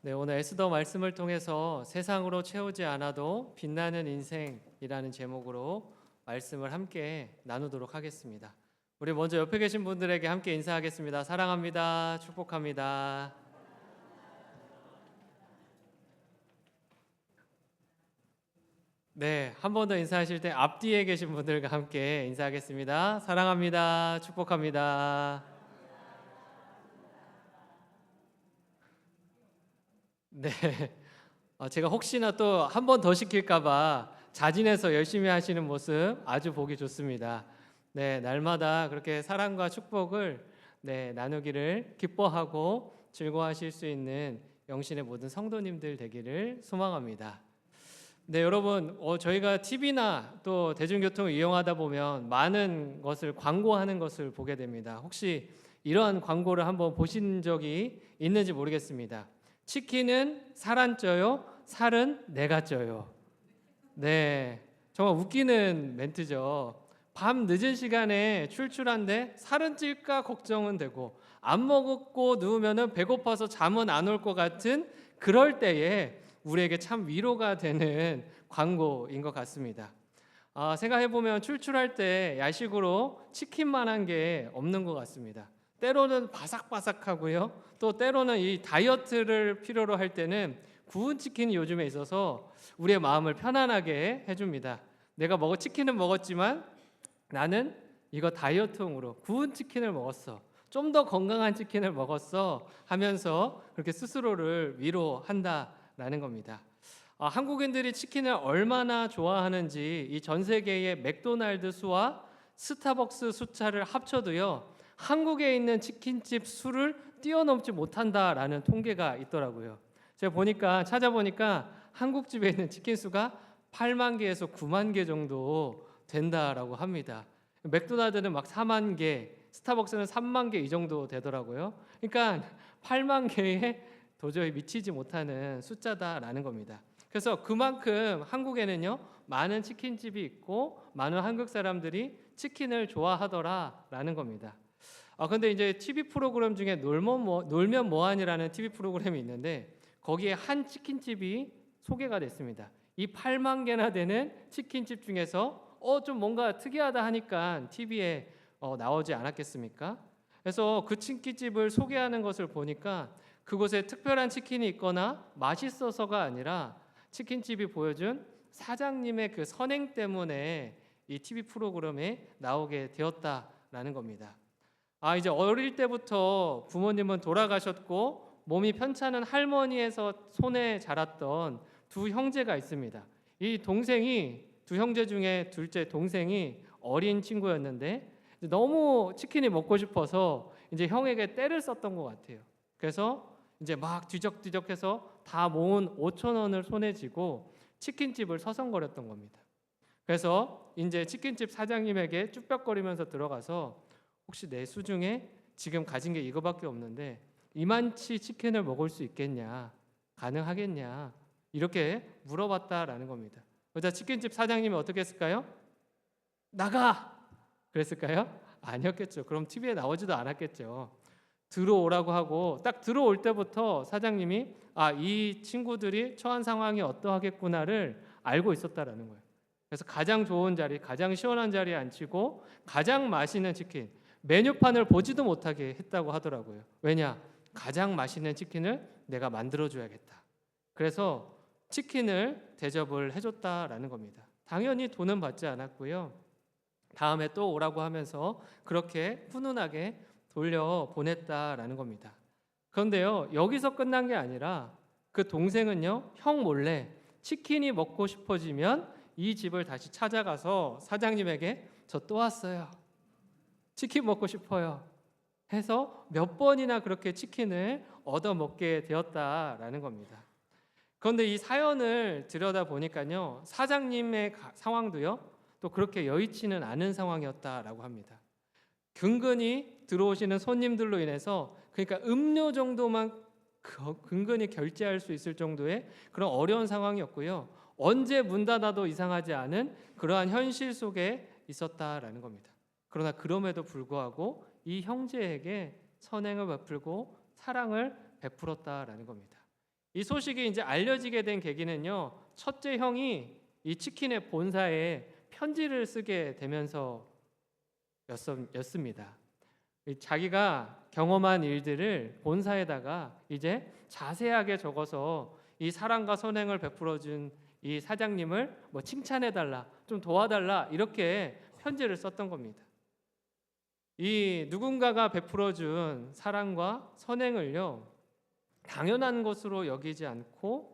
네, 오늘 에스더 말씀을 통해서 세상으로 채우지 않아도 빛나는 인생이라는 제목으로 말씀을 함께 나누도록 하겠습니다. 우리 먼저 옆에 계신 분들에게 함께 인사하겠습니다. 사랑합니다. 축복합니다. 네, 한 번 더 인사하실 때 앞뒤에 계신 분들과 함께 인사하겠습니다. 사랑합니다. 축복합니다. 네, 제가 혹시나 또 한 번 더 시킬까봐 자진해서 열심히 하시는 모습 아주 보기 좋습니다. 네, 날마다 그렇게 사랑과 축복을 나누기를 기뻐하고 즐거워하실 수 있는 영신의 모든 성도님들 되기를 소망합니다. 네, 여러분, 저희가 TV나 또 대중교통을 이용하다 보면 많은 것을 광고하는 것을 보게 됩니다. 혹시 이러한 광고를 한번 보신 적이 있는지 모르겠습니다. 치킨은 살 안 쪄요, 살은 내가 쪄요. 네, 정말 웃기는 멘트죠. 밤 늦은 시간에 출출한데 살은 찔까 걱정은 되고 안 먹고 누우면 배고파서 잠은 안 올 것 같은 그럴 때에 우리에게 참 위로가 되는 광고인 것 같습니다. 생각해보면 출출할 때 야식으로 치킨만한 게 없는 것 같습니다. 때로는 바삭바삭하고요. 또 때로는 이 다이어트를 필요로 할 때는 구운 치킨이 요즘에 있어서 우리의 마음을 편안하게 해줍니다. 내가 치킨은 먹었지만 나는 이거 다이어트용으로 구운 치킨을 먹었어. 좀 더 건강한 치킨을 먹었어 하면서 그렇게 스스로를 위로한다라는 겁니다. 한국인들이 치킨을 얼마나 좋아하는지 이 전 세계의 맥도날드 수와 스타벅스 숫자를 합쳐도요, 한국에 있는 치킨집 수를 뛰어넘지 못한다라는 통계가 있더라고요. 제가 찾아보니까 한국집에 있는 치킨 수가 8만 개에서 9만 개 정도 된다라고 합니다. 맥도날드는 막 4만 개, 스타벅스는 3만 개 이 정도 되더라고요. 그러니까 8만 개에 도저히 미치지 못하는 숫자다라는 겁니다. 그래서 그만큼 한국에는요, 많은 치킨집이 있고 많은 한국 사람들이 치킨을 좋아하더라라는 겁니다. 근데 이제 TV 프로그램 중에 놀면 뭐하니라는 TV 프로그램이 있는데 거기에 한 치킨집이 소개가 됐습니다. 이 8만 개나 되는 치킨집 중에서 좀 뭔가 특이하다 하니까 TV에 나오지 않았겠습니까? 그래서 그 치킨집을 소개하는 것을 보니까 그곳에 특별한 치킨이 있거나 맛있어서가 아니라 치킨집이 보여준 사장님의 그 선행 때문에 이 TV 프로그램에 나오게 되었다라는 겁니다. 이제 어릴 때부터 부모님은 돌아가셨고 몸이 편찮은 할머니에서 손에 자랐던 두 형제가 있습니다. 이 두 형제 중에 둘째 동생이 어린 친구였는데 너무 치킨이 먹고 싶어서 이제 형에게 떼를 썼던 것 같아요. 그래서 이제 막 뒤적뒤적해서 다 모은 5천 원을 손에 쥐고 치킨집을 서성거렸던 겁니다. 그래서 이제 치킨집 사장님에게 쭈뼛거리면서 들어가서 혹시 내 수중에 지금 가진 게 이거밖에 없는데 이만치 치킨을 먹을 수 있겠냐, 가능하겠냐, 이렇게 물어봤다라는 겁니다. 그러자 치킨집 사장님이 어떻게 했을까요? 나가! 그랬을까요? 아니었겠죠. 그럼 TV에 나오지도 않았겠죠. 들어오라고 하고 딱 들어올 때부터 사장님이 이 친구들이 처한 상황이 어떠하겠구나를 알고 있었다라는 거예요. 그래서 가장 좋은 자리, 가장 시원한 자리에 앉히고 가장 맛있는 치킨, 메뉴판을 보지도 못하게 했다고 하더라고요. 왜냐? 가장 맛있는 치킨을 내가 만들어줘야겠다. 그래서 치킨을 대접을 해줬다라는 겁니다. 당연히 돈은 받지 않았고요. 다음에 또 오라고 하면서 그렇게 훈훈하게 돌려보냈다라는 겁니다. 그런데요, 여기서 끝난 게 아니라 그 동생은요, 형 몰래 치킨이 먹고 싶어지면 이 집을 다시 찾아가서 사장님에게 저 또 왔어요. 치킨 먹고 싶어요. 해서 몇 번이나 그렇게 치킨을 얻어 먹게 되었다라는 겁니다. 그런데 이 사연을 들여다보니까요, 사장님의 상황도요, 또 그렇게 여의치는 않은 상황이었다라고 합니다. 근근히 들어오시는 손님들로 인해서 그러니까 음료 정도만 근근히 결제할 수 있을 정도의 그런 어려운 상황이었고요. 언제 문 닫아도 이상하지 않은 그러한 현실 속에 있었다라는 겁니다. 그러나 그럼에도 불구하고 이 형제에게 선행을 베풀고 사랑을 베풀었다라는 겁니다. 이 소식이 이제 알려지게 된 계기는요, 첫째 형이 이 치킨의 본사에 편지를 쓰게 되면서였습니다. 자기가 경험한 일들을 본사에다가 이제 자세하게 적어서 이 사랑과 선행을 베풀어 준 이 사장님을 뭐 칭찬해 달라, 좀 도와달라, 이렇게 편지를 썼던 겁니다. 이 누군가가 베풀어 준 사랑과 선행을요, 당연한 것으로 여기지 않고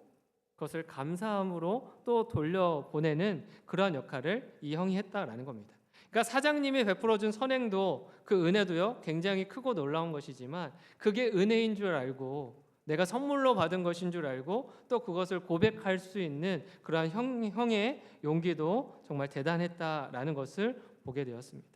그것을 감사함으로 또 돌려보내는 그러한 역할을 이 형이 했다라는 겁니다. 그러니까 사장님이 베풀어준 선행도, 그 은혜도요, 굉장히 크고 놀라운 것이지만 그게 은혜인 줄 알고, 내가 선물로 받은 것인 줄 알고 또 그것을 고백할 수 있는 그러한 형의 용기도 정말 대단했다라는 것을 보게 되었습니다.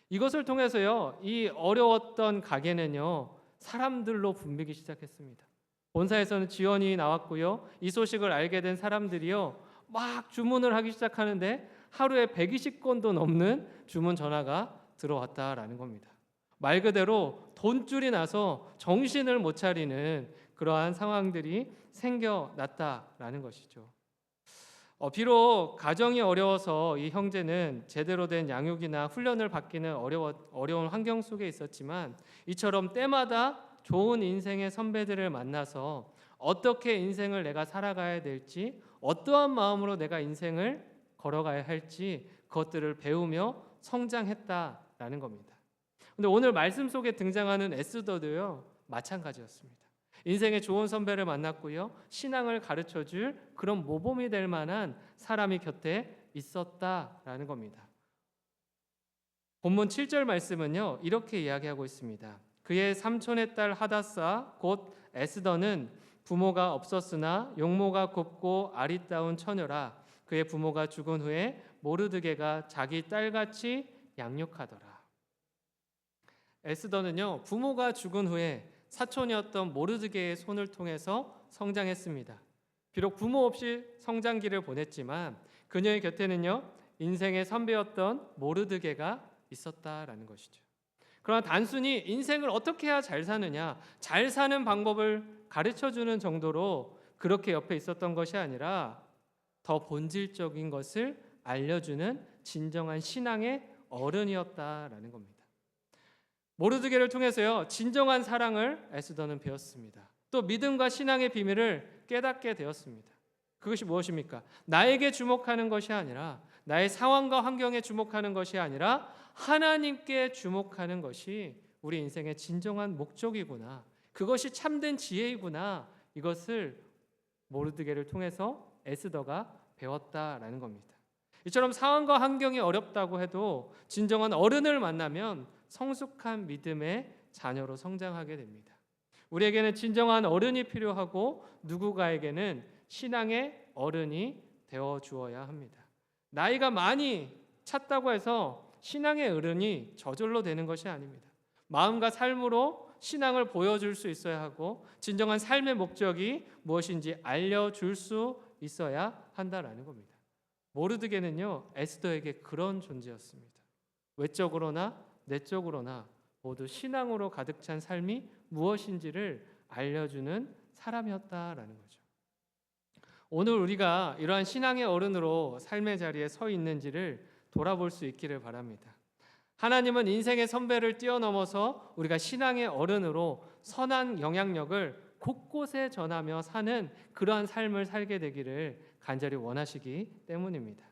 이것을 통해서요, 이 어려웠던 가게는요, 사람들로 붐비기 시작했습니다. 본사에서는 지원이 나왔고요, 이 소식을 알게 된 사람들이요, 막 주문을 하기 시작하는데 하루에 120건도 넘는 주문 전화가 들어왔다라는 겁니다. 말 그대로 돈줄이 나서 정신을 못 차리는 그러한 상황들이 생겨났다라는 것이죠. 비록 가정이 어려워서 이 형제는 제대로 된 양육이나 훈련을 받기는 어려운 환경 속에 있었지만, 이처럼 때마다 좋은 인생의 선배들을 만나서 어떻게 인생을 내가 살아가야 될지, 어떠한 마음으로 내가 인생을 걸어가야 할지 그것들을 배우며 성장했다라는 겁니다. 근데 오늘 말씀 속에 등장하는 에스더도요, 마찬가지였습니다. 인생의 좋은 선배를 만났고요, 신앙을 가르쳐줄 그런 모범이 될 만한 사람이 곁에 있었다라는 겁니다. 본문 7절 말씀은요, 이렇게 이야기하고 있습니다. 그의 삼촌의 딸 하다사 곧 에스더는 부모가 없었으나 용모가 곱고 아리따운 처녀라. 그의 부모가 죽은 후에 모르드게가 자기 딸같이 양육하더라. 에스더는요, 부모가 죽은 후에 사촌이었던 모르드게의 손을 통해서 성장했습니다. 비록 부모 없이 성장기를 보냈지만 그녀의 곁에는요, 인생의 선배였던 모르드게가 있었다라는 것이죠. 그러나 단순히 인생을 어떻게 해야 잘 사느냐, 잘 사는 방법을 가르쳐주는 정도로 그렇게 옆에 있었던 것이 아니라 더 본질적인 것을 알려주는 진정한 신앙의 어른이었다라는 겁니다. 모르드게를 통해서요, 진정한 사랑을 에스더는 배웠습니다. 또 믿음과 신앙의 비밀을 깨닫게 되었습니다. 그것이 무엇입니까? 나에게 주목하는 것이 아니라, 나의 상황과 환경에 주목하는 것이 아니라 하나님께 주목하는 것이 우리 인생의 진정한 목적이구나, 그것이 참된 지혜이구나, 이것을 모르드게를 통해서 에스더가 배웠다라는 겁니다. 이처럼 상황과 환경이 어렵다고 해도 진정한 어른을 만나면 성숙한 믿음의 자녀로 성장하게 됩니다. 우리에게는 진정한 어른이 필요하고 누군가에게는 신앙의 어른이 되어 주어야 합니다. 나이가 많이 찼다고 해서 신앙의 어른이 저절로 되는 것이 아닙니다. 마음과 삶으로 신앙을 보여줄 수 있어야 하고 진정한 삶의 목적이 무엇인지 알려줄 수 있어야 한다라는 겁니다. 모르드게는요, 에스더에게 그런 존재였습니다. 외적으로나 내적으로나 모두 신앙으로 가득 찬 삶이 무엇인지를 알려주는 사람이었다라는 거죠. 오늘 우리가 이러한 신앙의 어른으로 삶의 자리에 서 있는지를 돌아볼 수 있기를 바랍니다. 하나님은 인생의 선배를 뛰어넘어서 우리가 신앙의 어른으로 선한 영향력을 곳곳에 전하며 사는 그러한 삶을 살게 되기를 간절히 원하시기 때문입니다.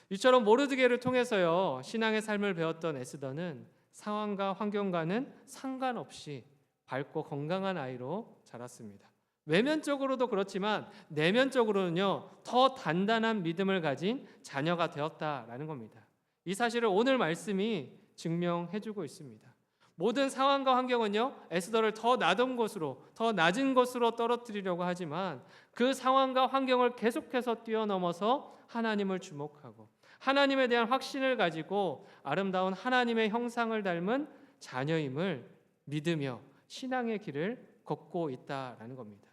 이처럼 모르드게를 통해서요, 신앙의 삶을 배웠던 에스더는 상황과 환경과는 상관없이 밝고 건강한 아이로 자랐습니다. 외면적으로도 그렇지만 내면적으로는요, 더 단단한 믿음을 가진 자녀가 되었다라는 겁니다. 이 사실을 오늘 말씀이 증명해주고 있습니다. 모든 상황과 환경은요, 에스더를 더 낮은 곳으로 떨어뜨리려고 하지만 그 상황과 환경을 계속해서 뛰어넘어서 하나님을 주목하고 하나님에 대한 확신을 가지고 아름다운 하나님의 형상을 닮은 자녀임을 믿으며 신앙의 길을 걷고 있다라는 겁니다.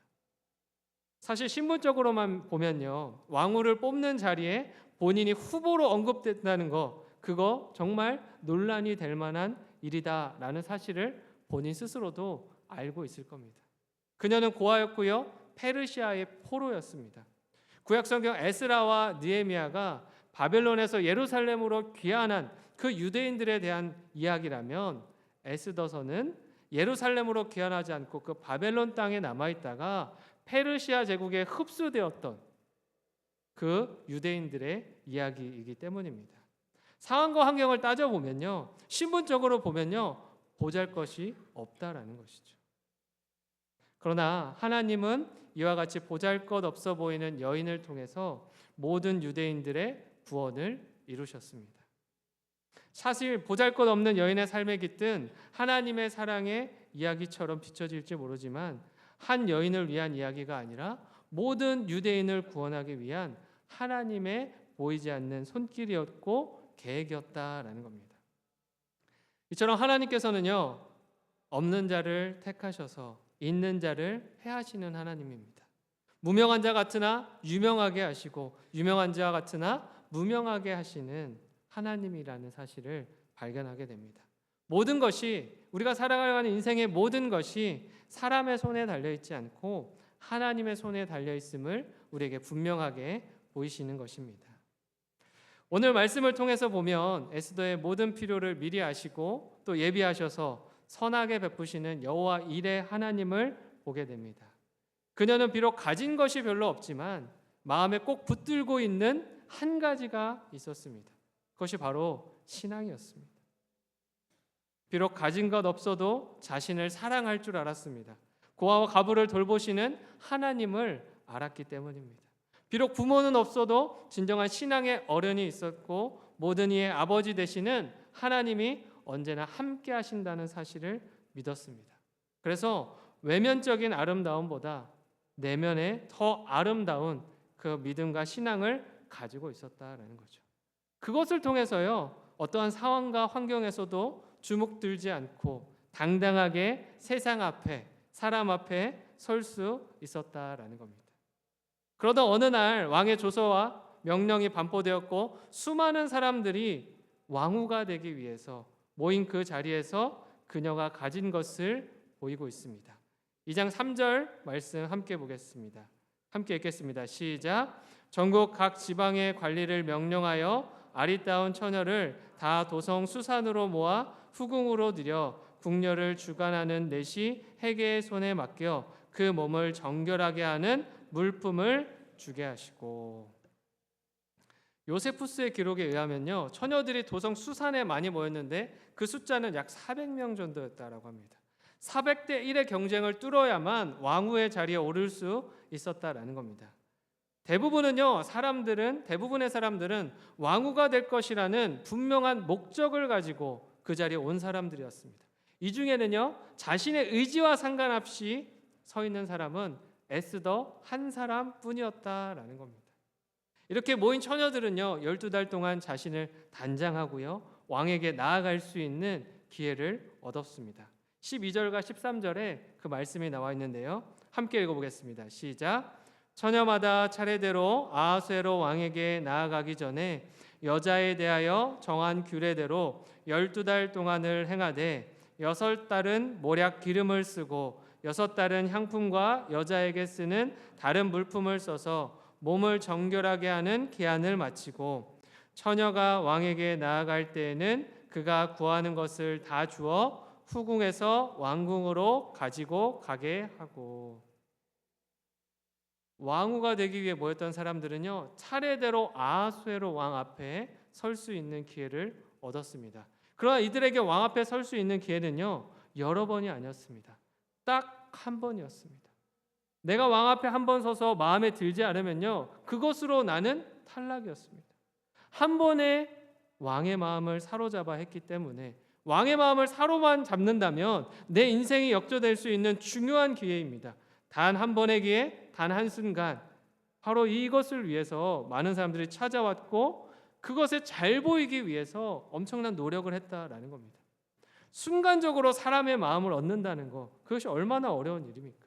사실 신분적으로만 보면요, 왕후를 뽑는 자리에 본인이 후보로 언급된다는 거, 그거 정말 논란이 될 만한 일이다라는 사실을 본인 스스로도 알고 있을 겁니다. 그녀는 고아였고요, 페르시아의 포로였습니다. 구약성경 에스라와 느헤미야가 바벨론에서 예루살렘으로 귀환한 그 유대인들에 대한 이야기라면, 에스더서는 예루살렘으로 귀환하지 않고 그 바벨론 땅에 남아있다가 페르시아 제국에 흡수되었던 그 유대인들의 이야기이기 때문입니다. 상황과 환경을 따져보면요, 신분적으로 보면요, 보잘것이 없다라는 것이죠. 그러나 하나님은 이와 같이 보잘것없어 보이는 여인을 통해서 모든 유대인들의 구원을 이루셨습니다. 사실 보잘것없는 여인의 삶의 깃든 하나님의 사랑의 이야기처럼 비춰질지 모르지만, 한 여인을 위한 이야기가 아니라 모든 유대인을 구원하기 위한 하나님의 보이지 않는 손길이었고 계획이었다라는 겁니다. 이처럼 하나님께서는요, 없는 자를 택하셔서 있는 자를 해하시는 하나님입니다. 무명한 자 같으나 유명하게 하시고 유명한 자 같으나 무명하게 하시는 하나님이라는 사실을 발견하게 됩니다. 모든 것이, 우리가 살아가는 인생의 모든 것이 사람의 손에 달려있지 않고 하나님의 손에 달려있음을 우리에게 분명하게 보이시는 것입니다. 오늘 말씀을 통해서 보면 에스더의 모든 필요를 미리 아시고 또 예비하셔서 선하게 베푸시는 여호와 일의 하나님을 보게 됩니다. 그녀는 비록 가진 것이 별로 없지만 마음에 꼭 붙들고 있는 한 가지가 있었습니다. 그것이 바로 신앙이었습니다. 비록 가진 것 없어도 자신을 사랑할 줄 알았습니다. 고아와 과부를 돌보시는 하나님을 알았기 때문입니다. 비록 부모는 없어도 진정한 신앙의 어른이 있었고 모든 이의 아버지 되시는 하나님이 언제나 함께 하신다는 사실을 믿었습니다. 그래서 외면적인 아름다움보다 내면에 더 아름다운 그 믿음과 신앙을 가지고 있었다라는 거죠. 그것을 통해서요, 어떠한 상황과 환경에서도 주눅들지 않고 당당하게 세상 앞에, 사람 앞에 설 수 있었다라는 겁니다. 그러다 어느 날 왕의 조서와 명령이 반포되었고 수많은 사람들이 왕후가 되기 위해서 모인 그 자리에서 그녀가 가진 것을 보이고 있습니다. 2장 3절 말씀 함께 보겠습니다. 함께 읽겠습니다. 시작. 전국 각 지방의 관리를 명령하여 아리따운 처녀를 다 도성 수산으로 모아 후궁으로 들여 궁녀를 주관하는 내시 헤게의 손에 맡겨 그 몸을 정결하게 하는 물품을 주게 하시고. 요세푸스의 기록에 의하면요, 처녀들이 도성 수산에 많이 모였는데 그 숫자는 약 400명 정도였다라고 합니다. 400대 1의 경쟁을 뚫어야만 왕후의 자리에 오를 수 있었다라는 겁니다. 대부분의 사람들은 왕후가 될 것이라는 분명한 목적을 가지고 그 자리에 온 사람들이었습니다. 이 중에는요, 자신의 의지와 상관없이 서 있는 사람은 에스더 한 사람뿐이었다라는 겁니다. 이렇게 모인 처녀들은요, 12달 동안 자신을 단장하고요, 왕에게 나아갈 수 있는 기회를 얻었습니다. 12절과 13절에 그 말씀이 나와 있는데요, 함께 읽어보겠습니다. 시작. 처녀마다 차례대로 아하수에로 왕에게 나아가기 전에 여자에 대하여 정한 규례대로 12달 동안을 행하되 6달은 모략 기름을 쓰고 6달은 향품과 여자에게 쓰는 다른 물품을 써서 몸을 정결하게 하는 기한을 마치고, 처녀가 왕에게 나아갈 때에는 그가 구하는 것을 다 주어 후궁에서 왕궁으로 가지고 가게 하고. 왕후가 되기 위해 모였던 사람들은요, 차례대로 아하수에로 왕 앞에 설 수 있는 기회를 얻었습니다. 그러나 이들에게 왕 앞에 설 수 있는 기회는요, 여러 번이 아니었습니다. 딱 한 번이었습니다. 내가 왕 앞에 한 번 서서 마음에 들지 않으면요, 그것으로 나는 탈락이었습니다. 한 번에 왕의 마음을 사로잡아 했기 때문에, 왕의 마음을 사로만 잡는다면 내 인생이 역조될 수 있는 중요한 기회입니다. 단 한 번의 기회, 단 한순간, 바로 이것을 위해서 많은 사람들이 찾아왔고 그것에 잘 보이기 위해서 엄청난 노력을 했다라는 겁니다. 순간적으로 사람의 마음을 얻는다는 것, 그것이 얼마나 어려운 일입니까?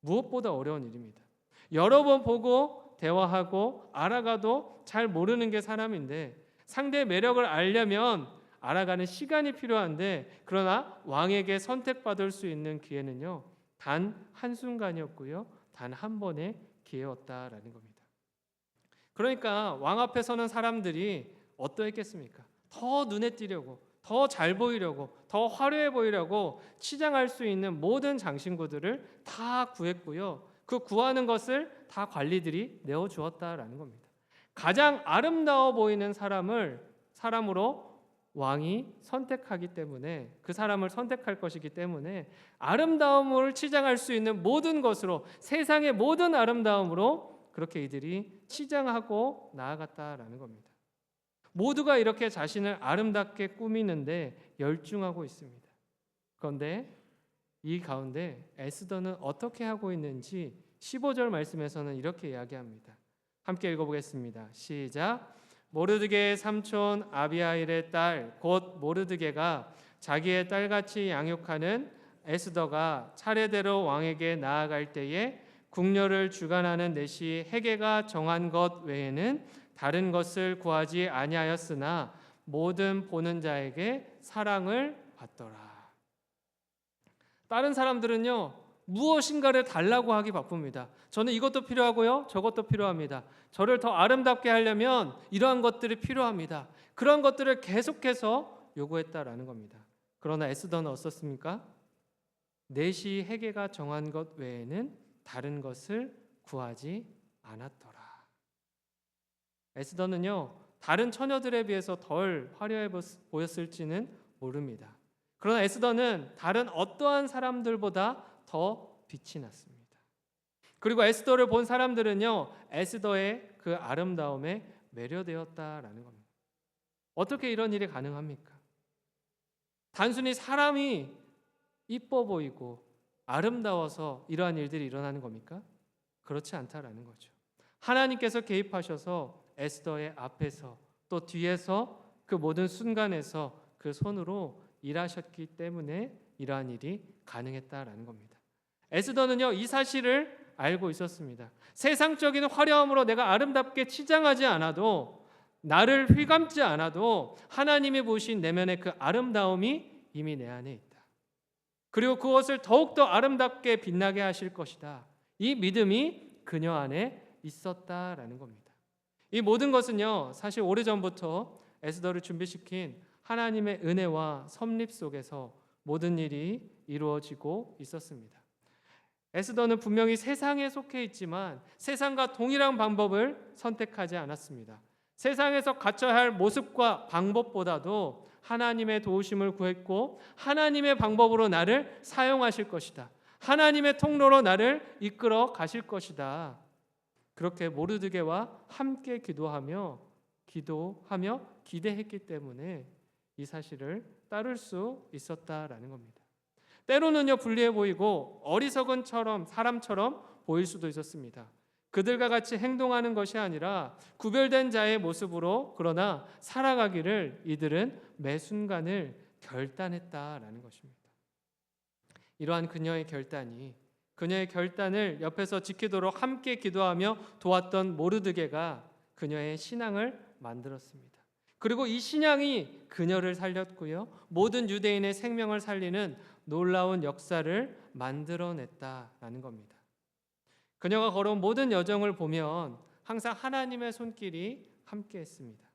무엇보다 어려운 일입니다. 여러 번 보고 대화하고 알아가도 잘 모르는 게 사람인데, 상대의 매력을 알려면 알아가는 시간이 필요한데, 그러나 왕에게 선택받을 수 있는 기회는요, 단 한순간이었고요. 단 한 번의 기회였다라는 겁니다. 그러니까 왕 앞에 서는 사람들이 어떠했겠습니까? 더 눈에 띄려고, 더 잘 보이려고, 더 화려해 보이려고 치장할 수 있는 모든 장신구들을 다 구했고요. 그 구하는 것을 다 관리들이 내어 주었다라는 겁니다. 가장 아름다워 보이는 사람으로 왕이 선택하기 때문에, 그 사람을 선택할 것이기 때문에 아름다움을 치장할 수 있는 모든 것으로, 세상의 모든 아름다움으로 그렇게 이들이 치장하고 나아갔다라는 겁니다. 모두가 이렇게 자신을 아름답게 꾸미는데 열중하고 있습니다. 그런데 이 가운데 에스더는 어떻게 하고 있는지 15절 말씀에서는 이렇게 이야기합니다. 함께 읽어보겠습니다. 시작. 모르드게의 삼촌 아비하일의 딸 곧 모르드게가 자기의 딸같이 양육하는 에스더가 차례대로 왕에게 나아갈 때에 궁녀를 주관하는 내시 헤게가 정한 것 외에는 다른 것을 구하지 아니하였으나 모든 보는 자에게 사랑을 받더라. 다른 사람들은요, 무엇인가를 달라고 하기 바쁩니다. 저는 이것도 필요하고요, 저것도 필요합니다. 저를 더 아름답게 하려면 이러한 것들이 필요합니다. 그런 것들을 계속해서 요구했다라는 겁니다. 그러나 에스더는 어떻습니까? 내시 헤게가 정한 것 외에는 다른 것을 구하지 않았더라. 에스더는요, 다른 처녀들에 비해서 덜 화려해 보였을지는 모릅니다. 그러나 에스더는 다른 어떠한 사람들보다 더 빛이 났습니다. 그리고 에스더를 본 사람들은요, 에스더의 그 아름다움에 매료되었다라는 겁니다. 어떻게 이런 일이 가능합니까? 단순히 사람이 이뻐 보이고 아름다워서 이러한 일들이 일어나는 겁니까? 그렇지 않다라는 거죠. 하나님께서 개입하셔서 에스더의 앞에서 또 뒤에서 그 모든 순간에서 그 손으로 일하셨기 때문에 이러한 일이 가능했다라는 겁니다. 에스더는요, 이 사실을 알고 있었습니다. 세상적인 화려함으로 내가 아름답게 치장하지 않아도, 나를 휘감지 않아도 하나님이 보신 내면의 그 아름다움이 이미 내 안에 있다. 그리고 그것을 더욱더 아름답게 빛나게 하실 것이다. 이 믿음이 그녀 안에 있었다라는 겁니다. 이 모든 것은요, 사실 오래전부터 에스더를 준비시킨 하나님의 은혜와 섭립 속에서 모든 일이 이루어지고 있었습니다. 에스더는 분명히 세상에 속해 있지만 세상과 동일한 방법을 선택하지 않았습니다. 세상에서 갖춰야 할 모습과 방법보다도 하나님의 도우심을 구했고, 하나님의 방법으로 나를 사용하실 것이다. 하나님의 통로로 나를 이끌어 가실 것이다. 그렇게 모르드게와 함께 기도하며 기대했기 때문에 이 사실을 따를 수 있었다라는 겁니다. 때로는요, 불리해 보이고 어리석은 사람처럼 보일 수도 있었습니다. 그들과 같이 행동하는 것이 아니라 구별된 자의 모습으로 그러나 살아가기를 이들은 매 순간을 결단했다라는 것입니다. 이러한 그녀의 결단을 옆에서 지키도록 함께 기도하며 도왔던 모르드게가 그녀의 신앙을 만들었습니다. 그리고 이 신앙이 그녀를 살렸고요, 모든 유대인의 생명을 살리는 놀라운 역사를 만들어냈다라는 겁니다. 그녀가 걸어온 모든 여정을 보면 항상 하나님의 손길이 함께했습니다.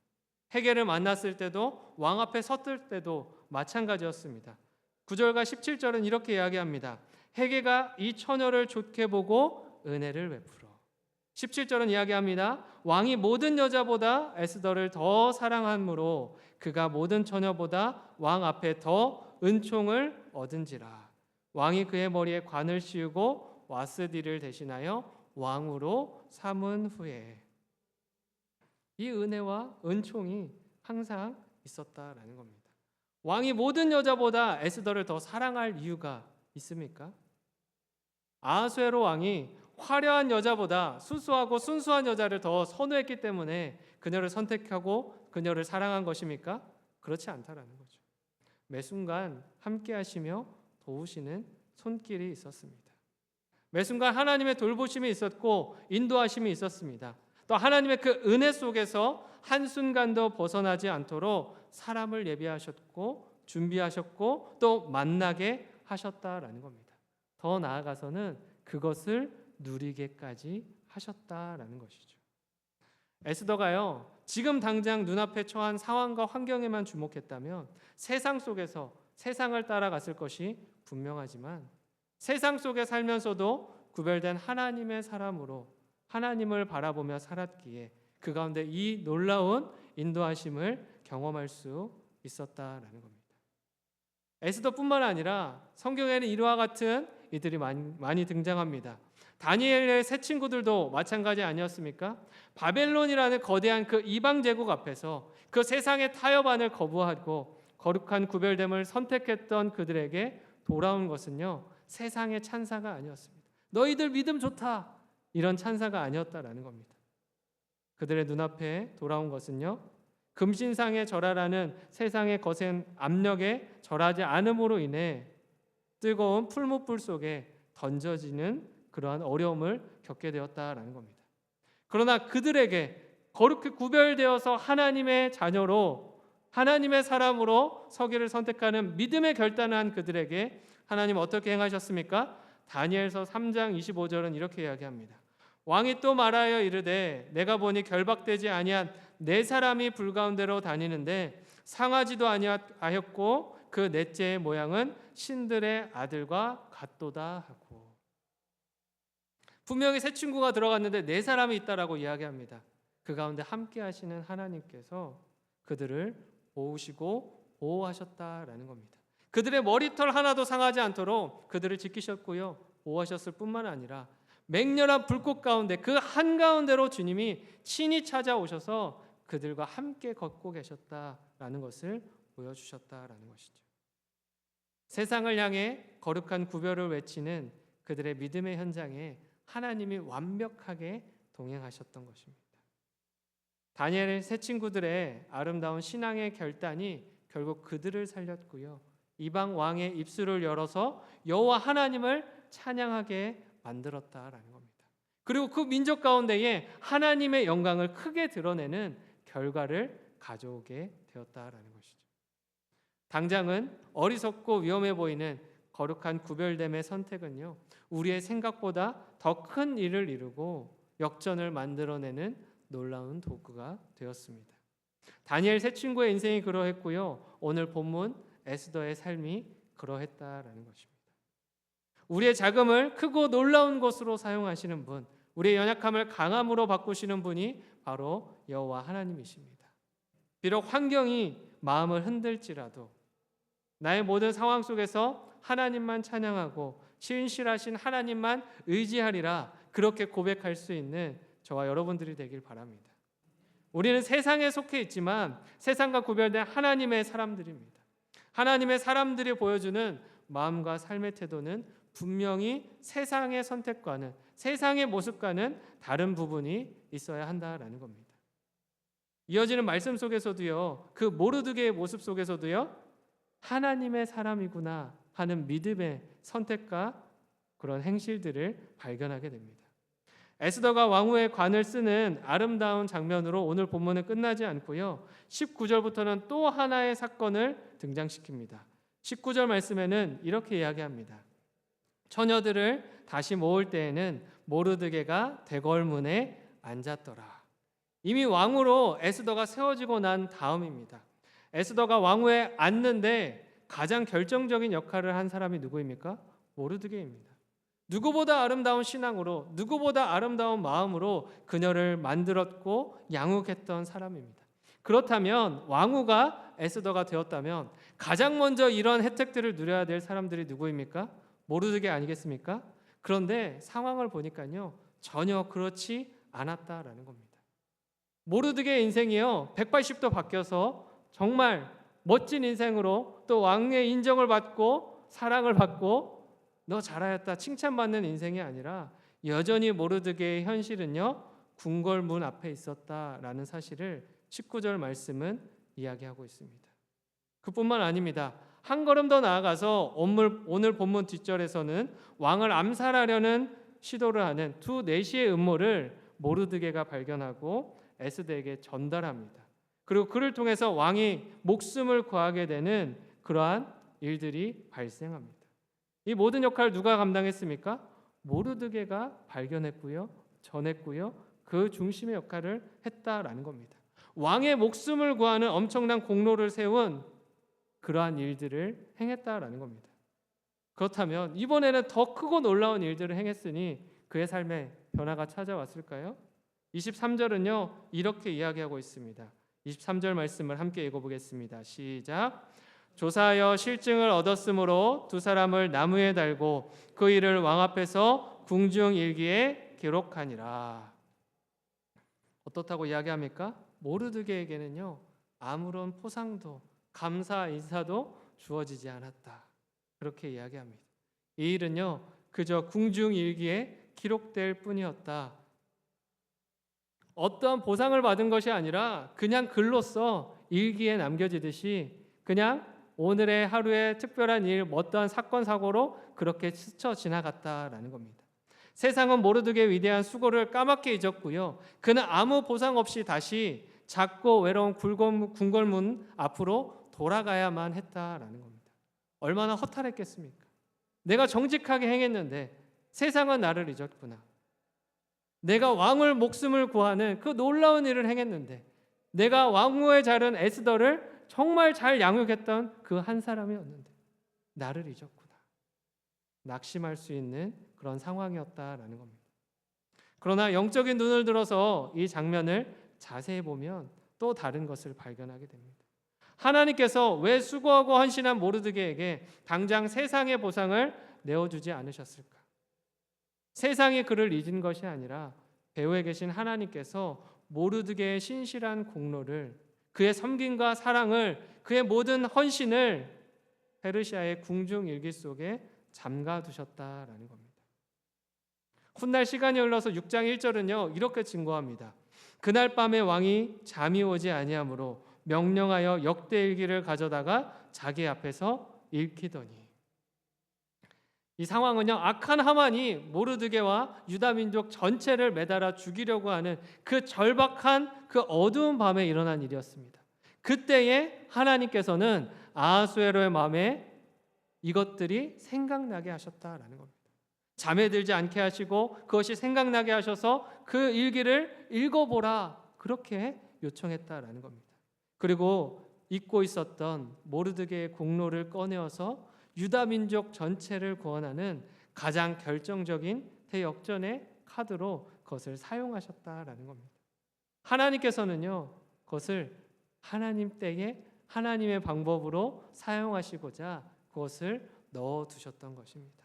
헤게를 만났을 때도, 왕 앞에 섰을 때도 마찬가지였습니다. 9절과 17절은 이렇게 이야기합니다. 헤게가 이 처녀를 좋게 보고 은혜를 베풀어. 17절은 이야기합니다. 왕이 모든 여자보다 에스더를 더 사랑하므로 그가 모든 처녀보다 왕 앞에 더 은총을 얻은지라. 왕이 그의 머리에 관을 씌우고 와스디를 대신하여 왕으로 삼은 후에. 이 은혜와 은총이 항상 있었다라는 겁니다. 왕이 모든 여자보다 에스더를 더 사랑할 이유가 있습니까? 아하수에로 왕이 화려한 여자보다 수수하고 순수한 여자를 더 선호했기 때문에 그녀를 선택하고 그녀를 사랑한 것입니까? 그렇지 않다라는 거죠. 매 순간 함께 하시며 도우시는 손길이 있었습니다. 매 순간 하나님의 돌보심이 있었고 인도하심이 있었습니다. 또 하나님의 그 은혜 속에서 한순간도 벗어나지 않도록 사람을 예비하셨고 준비하셨고 또 만나게 하셨다라는 겁니다. 더 나아가서는 그것을 누리게까지 하셨다라는 것이죠. 에스더가요, 지금 당장 눈앞에 처한 상황과 환경에만 주목했다면 세상 속에서 세상을 따라갔을 것이 분명하지만 세상 속에 살면서도 구별된 하나님의 사람으로 하나님을 바라보며 살았기에 그 가운데 이 놀라운 인도하심을 경험할 수 있었다라는 겁니다. 에스더뿐만 아니라 성경에는 이와 같은 이들이 많이 등장합니다. 다니엘의 새 친구들도 마찬가지 아니었습니까? 바벨론이라는 거대한 그 이방 제국 앞에서 그 세상의 타협안을 거부하고 거룩한 구별됨을 선택했던 그들에게 돌아온 것은요, 세상의 찬사가 아니었습니다. 너희들 믿음 좋다, 이런 찬사가 아니었다라는 겁니다. 그들의 눈앞에 돌아온 것은요, 금신상에 절하라는 세상의 거센 압력에 절하지 않음으로 인해 뜨거운 풀무불 속에 던져지는 그러한 어려움을 겪게 되었다라는 겁니다. 그러나 그들에게 거룩히 구별되어서 하나님의 자녀로 하나님의 사람으로 서기를 선택하는 믿음의 결단한 그들에게 하나님 어떻게 행하셨습니까? 다니엘서 3장 25절은 이렇게 이야기합니다. 왕이 또 말하여 이르되 내가 보니 결박되지 아니한 네 사람이 불 가운데로 다니는데 상하지도 아니하였고 그 넷째의 모양은 신들의 아들과 같도다 하고. 분명히 새 친구가 들어갔는데 네 사람이 있다라고 이야기합니다. 그 가운데 함께 하시는 하나님께서 그들을 보호시고 보호하셨다라는 겁니다. 그들의 머리털 하나도 상하지 않도록 그들을 지키셨고요, 보호하셨을 뿐만 아니라 맹렬한 불꽃 가운데 그 한가운데로 주님이 친히 찾아오셔서 그들과 함께 걷고 계셨다라는 것을 보여주셨다라는 것이죠. 세상을 향해 거룩한 구별을 외치는 그들의 믿음의 현장에 하나님이 완벽하게 동행하셨던 것입니다. 다니엘의 새 친구들의 아름다운 신앙의 결단이 결국 그들을 살렸고요, 이방 왕의 입술을 열어서 여호와 하나님을 찬양하게 만들었다라는 겁니다. 그리고 그 민족 가운데에 하나님의 영광을 크게 드러내는 결과를 가져오게 되었다라는 것이죠. 당장은 어리석고 위험해 보이는 거룩한 구별됨의 선택은요, 우리의 생각보다 더 큰 일을 이루고 역전을 만들어내는 놀라운 도구가 되었습니다. 다니엘 새 친구의 인생이 그러했고요, 오늘 본문 에스더의 삶이 그러했다라는 것입니다. 우리의 자금을 크고 놀라운 것으로 사용하시는 분, 우리의 연약함을 강함으로 바꾸시는 분이 바로 여호와 하나님이십니다. 비록 환경이 마음을 흔들지라도 나의 모든 상황 속에서 하나님만 찬양하고 신실하신 하나님만 의지하리라, 그렇게 고백할 수 있는 저와 여러분들이 되길 바랍니다. 우리는 세상에 속해 있지만 세상과 구별된 하나님의 사람들입니다. 하나님의 사람들이 보여주는 마음과 삶의 태도는 분명히 세상의 선택과는, 세상의 모습과는 다른 부분이 있어야 한다라는 겁니다. 이어지는 말씀 속에서도요, 그 모르드게의 모습 속에서도요, 하나님의 사람이구나 하는 믿음의 선택과 그런 행실들을 발견하게 됩니다. 에스더가 왕후의 관을 쓰는 아름다운 장면으로 오늘 본문은 끝나지 않고요, 19절부터는 또 하나의 사건을 등장시킵니다. 19절 말씀에는 이렇게 이야기합니다. 처녀들을 다시 모을 때에는 모르드게가 대궐문에 앉았더라. 이미 왕으로 에스더가 세워지고 난 다음입니다. 에스더가 왕후에 앉는데 가장 결정적인 역할을 한 사람이 누구입니까? 모르드게입니다. 누구보다 아름다운 신앙으로, 누구보다 아름다운 마음으로 그녀를 만들었고 양육했던 사람입니다. 그렇다면 왕후가 에스더가 되었다면 가장 먼저 이런 혜택들을 누려야 될 사람들이 누구입니까? 모르드게 아니겠습니까? 그런데 상황을 보니까요, 전혀 그렇지 않았다라는 겁니다. 모르드게의 인생이요, 180도 바뀌어서 정말 멋진 인생으로, 또 왕의 인정을 받고 사랑을 받고 너 잘하였다 칭찬받는 인생이 아니라 여전히 모르드게의 현실은요, 궁궐문 앞에 있었다라는 사실을 19절 말씀은 이야기하고 있습니다. 그뿐만 아닙니다. 한 걸음 더 나아가서 오늘 본문 뒷절에서는 왕을 암살하려는 시도를 하는 두 내시의 음모를 모르드게가 발견하고 에스더에게 전달합니다. 그리고 그를 통해서 왕이 목숨을 구하게 되는 그러한 일들이 발생합니다. 이 모든 역할을 누가 감당했습니까? 모르드게가 발견했고요, 전했고요, 그 중심의 역할을 했다라는 겁니다. 왕의 목숨을 구하는 엄청난 공로를 세운 그러한 일들을 행했다라는 겁니다. 그렇다면 이번에는 더 크고 놀라운 일들을 행했으니 그의 삶에 변화가 찾아왔을까요? 23절은요 이렇게 이야기하고 있습니다. 23절 말씀을 함께 읽어보겠습니다. 시작. 조사하여 실증을 얻었으므로 두 사람을 나무에 달고 그 일을 왕 앞에서 궁중일기에 기록하니라. 어떻다고 이야기합니까? 모르드게에게는요 아무런 포상도 감사 인사도 주어지지 않았다. 그렇게 이야기합니다. 이 일은요 그저 궁중일기에 기록될 뿐이었다. 어떤 보상을 받은 것이 아니라 그냥 글로써 일기에 남겨지듯이 그냥 오늘의 하루의 특별한 일, 어떠한 사건 사고로 그렇게 스쳐 지나갔다라는 겁니다. 세상은 모르드게의 위대한 수고를 까맣게 잊었고요. 그는 아무 보상 없이 다시 작고 외로운 궁궐문 앞으로 돌아가야만 했다라는 겁니다. 얼마나 허탈했겠습니까? 내가 정직하게 행했는데 세상은 나를 잊었구나. 내가 왕을 목숨을 구하는 그 놀라운 일을 행했는데 내가 왕후의 자른 에스더를 정말 잘 양육했던 그 한 사람이었는데 나를 잊었구나. 낙심할 수 있는 그런 상황이었다라는 겁니다. 그러나 영적인 눈을 들어서 이 장면을 자세히 보면 또 다른 것을 발견하게 됩니다. 하나님께서 왜 수고하고 헌신한 모르드게에게 당장 세상의 보상을 내어주지 않으셨을까? 세상이 그를 잊은 것이 아니라 배후에 계신 하나님께서 모르드게의 신실한 공로를, 그의 섬김과 사랑을, 그의 모든 헌신을 페르시아의 궁중 일기 속에 잠가두셨다라는 겁니다. 훗날 시간이 흘러서 6장 1절은요 이렇게 증거합니다. 그날 밤에 왕이 잠이 오지 아니하므로 명령하여 역대일기를 가져다가 자기 앞에서 읽히더니, 이 상황은요 악한 하만이 모르드게와 유다 민족 전체를 매달아 죽이려고 하는 그 절박한 그 어두운 밤에 일어난 일이었습니다. 그때에 하나님께서는 아하수에로의 마음에 이것들이 생각나게 하셨다라는 겁니다. 잠에 들지 않게 하시고 그것이 생각나게 하셔서 그 일기를 읽어보라 그렇게 요청했다라는 겁니다. 그리고 잊고 있었던 모르드게의 공로를 꺼내어서 유다 민족 전체를 구원하는 가장 결정적인 대역전의 카드로 그것을 사용하셨다라는 겁니다. 하나님께서는요 그것을 하나님 때에 하나님의 방법으로 사용하시고자 그것을 넣어두셨던 것입니다.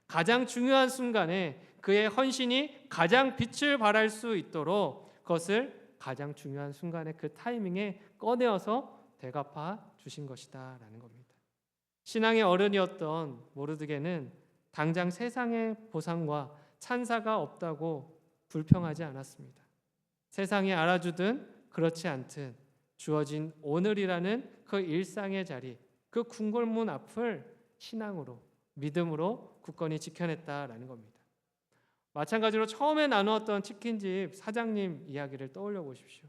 가장 중요한 순간에 그의 헌신이 가장 빛을 발할 수 있도록 그것을 가장 중요한 순간에 그 타이밍에 꺼내어서 대갚아 주신 것이다라는 겁니다. 신앙의 어른이었던 모르드게는 당장 세상의 보상과 찬사가 없다고 불평하지 않았습니다. 세상이 알아주든 그렇지 않든 주어진 오늘이라는 그 일상의 자리, 그 궁궐문 앞을 신앙으로, 믿음으로 굳건히 지켜냈다라는 겁니다. 마찬가지로 처음에 나누었던 치킨집 사장님 이야기를 떠올려 보십시오.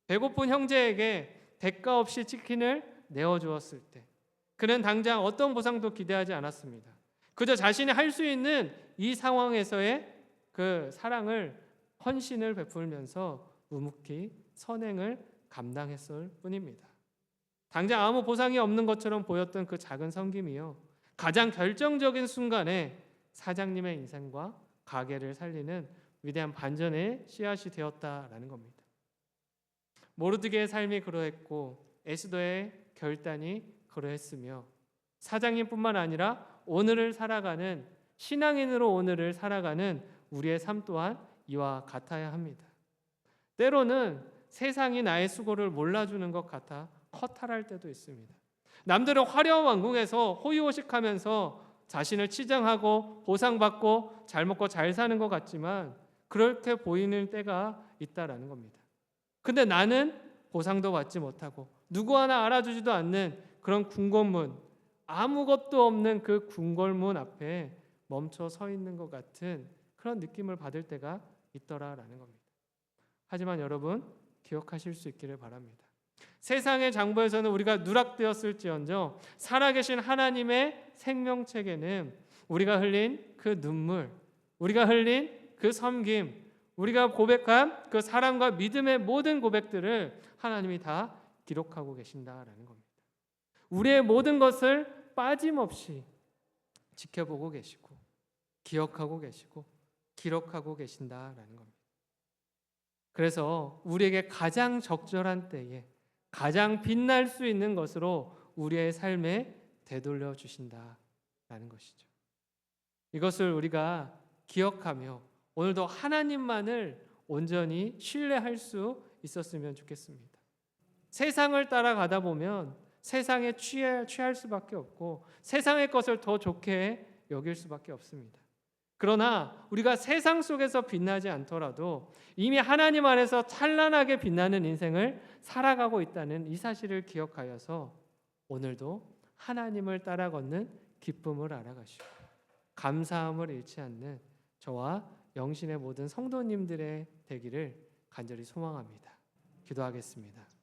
배고픈 형제에게 대가 없이 치킨을 내어주었을 때 그는 당장 어떤 보상도 기대하지 않았습니다. 그저 자신이 할 수 있는 이 상황에서의 그 사랑을, 헌신을 베풀면서 묵묵히 선행을 감당했을 뿐입니다. 당장 아무 보상이 없는 것처럼 보였던 그 작은 섬김이요 가장 결정적인 순간에 사장님의 인생과 가게를 살리는 위대한 반전의 씨앗이 되었다라는 겁니다. 모르드게의 삶이 그러했고 에스더의 결단이 그러했으며 사장님뿐만 아니라 오늘을 살아가는 신앙인으로 오늘을 살아가는 우리의 삶 또한 이와 같아야 합니다. 때로는 세상이 나의 수고를 몰라주는 것 같아 허탈할 때도 있습니다. 남들은 화려한 왕궁에서 호의호식하면서 자신을 치장하고 보상받고 잘 먹고 잘 사는 것 같지만 그렇게 보이는 때가 있다라는 겁니다. 근데 나는 보상도 받지 못하고 누구 하나 알아주지도 않는 그런 궁궐문, 아무것도 없는 그 궁궐문 앞에 멈춰 서 있는 것 같은 그런 느낌을 받을 때가 있더라라는 겁니다. 하지만 여러분 기억하실 수 있기를 바랍니다. 세상의 장부에서는 우리가 누락되었을지언정 살아계신 하나님의 생명책에는 우리가 흘린 그 눈물, 우리가 흘린 그 섬김, 우리가 고백한 그 사랑과 믿음의 모든 고백들을 하나님이 다 기록하고 계신다라는 겁니다. 우리의 모든 것을 빠짐없이 지켜보고 계시고 기억하고 계시고 기록하고 계신다라는 겁니다. 그래서 우리에게 가장 적절한 때에 가장 빛날 수 있는 것으로 우리의 삶에 되돌려 주신다라는 것이죠. 이것을 우리가 기억하며 오늘도 하나님만을 온전히 신뢰할 수 있었으면 좋겠습니다. 세상을 따라가다 보면 세상에 취할 수밖에 없고 세상의 것을 더 좋게 여길 수밖에 없습니다. 그러나 우리가 세상 속에서 빛나지 않더라도 이미 하나님 안에서 찬란하게 빛나는 인생을 살아가고 있다는 이 사실을 기억하여서 오늘도 하나님을 따라 걷는 기쁨을 알아가시고 감사함을 잃지 않는 저와 영신의 모든 성도님들의 되기를 간절히 소망합니다. 기도하겠습니다.